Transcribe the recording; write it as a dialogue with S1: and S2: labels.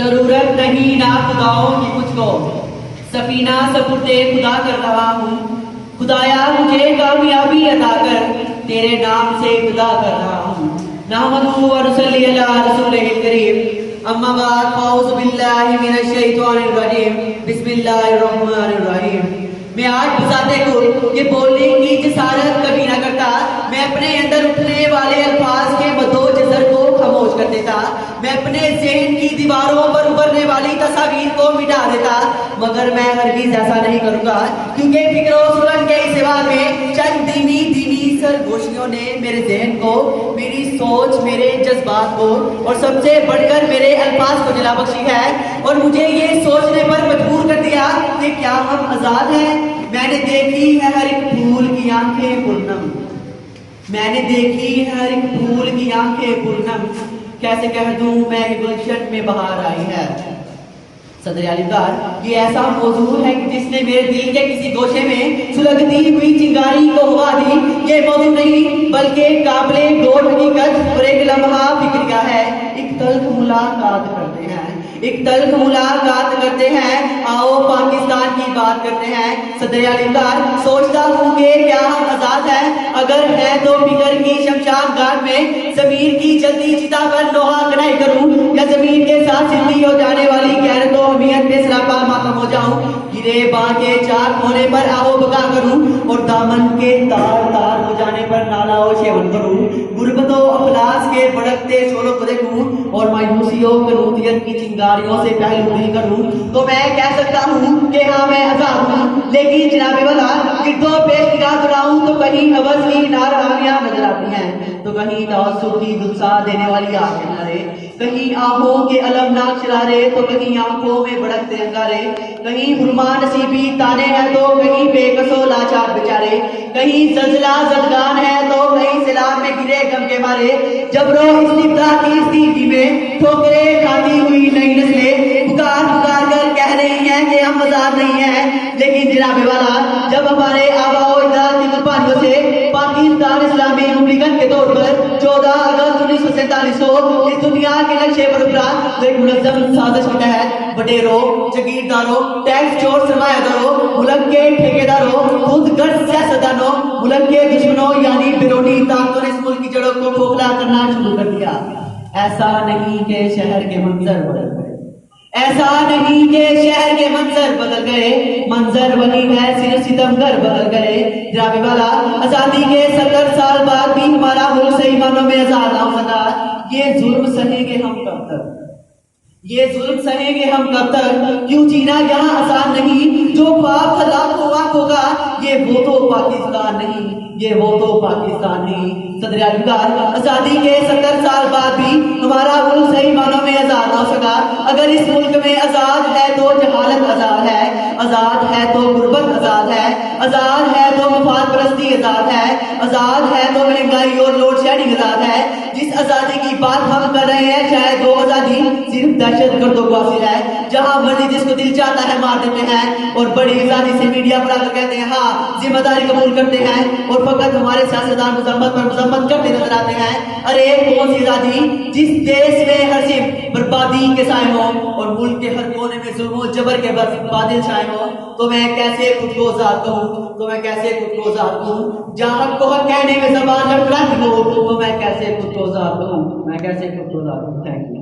S1: जरूरत नहीं ना खुदाओं की मुझको, सफीना सपुर्दे खुदा कर रहा हूँ। खुदाया मुझे कामयाबी अता कर, तेरे नाम से खुदा कर रहा हूँ। नहमदुहु व नुसल्ली अला रसूलिहिल करीम। अम्मा बाद फौज़ बिल्लाहि मिनश शैतानिर रजीम। बिस्मिल्लाहिर रहमानिर रहीम। मैं आज बजाते को ये बोलने की जसारत कभी ना करता। मैं अपने अंदर उठने वाले अल्फाज के मदो जज़र को खामोश कर देता। मैं अपने ज़हन की दीवारों पर उभरने वाली तस्वीर को मिटा देता, मगर मैं हरगिज़ ऐसा नहीं करूँगा, क्योंकि फिक्र और सुरन के इस सिवा में चंद दीनी सरगोशियों ने मेरे ज़हन को, मेरी सोच, मेरे जज्बात को और सबसे बढ़कर मेरे अल्फाज को जला बख्शी है और मुझे ये सोचने पर मजबूर कर दिया कि क्या हम आज़ाद हैं। मैंने देखी है हर एक फूल की आंखें पूर्णम, मैंने देखी है हर एक फूल की आंखें पूर्णम, कैसे कह दूं मैं गुलशन में बहार आई है। सदर आलिमदार, ये ऐसा मौजू है कि जिसने मेरे दिल के किसी गोशे में सुलगती हुई चिंगारी को हवा दी। ये मौजू नहीं बल्कि काबिले गौर हकीकत और एक लम्हा फिक्रिया है। एक तल्ख मुलाकात करते हैं, एक तल्ख मुलाकात करते हैं। आओ पाकिस्तान की बात करते हैं। सदर आलिमदार, सोचता हूँ कि क्या हम आजाद हैं? अगर है तो फिक्र की शमशान घाट में ज़मीर की जल्दी चिता पर लोहा कनाई करूँ, या ज़मीन के साथ जिंदगी हो जाने वाली गैरत और अहमियत पे सरापा मातम हो जाऊँ। गिरे बांके चार होने पर आओ बका करूँ और दामन के तार तार हो जाने पर नाला और शेवन करूँ। गुर्बतों अफलास के भड़कते शोरों को देखूँ और मायूसियों कनूतियत की चिंगारियों से पहलू करूँ, तो मैं कह सकता हूँ कि हाँ मैं आजाद हूँ। लेकिन जनाबे वाला, गिरदो पेश निगाह चुराऊँ तो कहीं हवस की नारहानियां नजर आती हैं, तो कहीं तवज्जुह की दुलसा देने वाली आंखें नजरे, कहीं आहों के अलमनाक शरारे, तो कहीं आंखों में भड़कते अंगारे, कहीं हुरमा नसीबी ताने हैं तो कहीं बेकसो लाचार बेचारे, कहीं जलजला जदगान है तो कहीं सैलाब में गिरे गम के मारे। जबरो इस्तिब्दा की स्थिति में ठोकरे खाती हुई नई नस्लें पुकार पुकार कर कह रही हैं कि हम आजाद नहीं हैं। लेकिन जनाबे वाला, जब हमारे आबाओ अजदाद की कुर्बानियों से पाकिस्तान इस्लामी रिपब्लिकन के तौर पर 14 अगस्त 1947 को इस दुनिया के नक्शे पर उभरा, तो एक मुनज़्ज़म साजिश के तहत बटेरों, जागीरदारों, टैक्स चोर सरमायादारों, मुल्क के ठेकेदारों, खुद गर्ज सियासतदानों, मुल्क के दुश्मनों यानी बिरोनी ताकतों ने इस मुल्क की जड़ों को खोखला करना शुरू कर दिया। ऐसा नहीं कि शहर के मंजर बदल गए, ऐसा नहीं कि शहर के मंजर बदल गए, मंजर वही है सिर्फ सितमगर बदल गए। जनाबे वाला, आजादी के 70 साल बाद भी हमारा मुल्क सही मानों में आजाद ना हो सका। ये जुल्म सहेंगे हम कब तक, ये जुल्म सहेंगे हम कब तक? क्यों जीना यहाँ आसान नहीं? जो ख्वाब था लाखों आंखों का, ये वो तो पाकिस्तान नहीं, ये वो तो पाकिस्तान नहीं। सदर आलिमदार, आजादी के 70 साल बाद भी हमारा मुल्क सही मानों में आजाद ना हो सका। अगर इस मुल्क में आजाद है तो जहालत आजाद है, आजाद है तो गुर्बत आजाद है, आजाद है तो मुफाद परस्ती आजाद है, आजाद है तो महंगाई और लोड शेडिंग आजाद है। जिस आजादी की बात हम कर रहे हैं, शायद वो आजादी सिर्फ दहशत गर्दों को हासिल है, जहां मर्जी जिसको दिल चाहता है मार देते हैं और बड़ी आजादी से मीडिया पर आकर कहते हैं हाँ जिम्मेदारी कबूल करते हैं और फकत हमारे सियासतदान मुजम्मत पर मुजम्मत करते नजर आते हैं। अरे कौन सी आजादी जिस देश में हर सिर्फ बर्बादी के साए हो और मुल्क के हर कोने में जुल्म जबर के बादल छाए हो, तो मैं कैसे खुद को आजाद कहूँ, तो मैं कैसे खुद को आजाद कहूँ? जहाँ हक को हक कहने में ज़बान लड़खड़ाती हो, तो मैं कैसे खुद को आजाद कहूँ, मैं कैसे खुद को आजाद कहूँ? Thank you.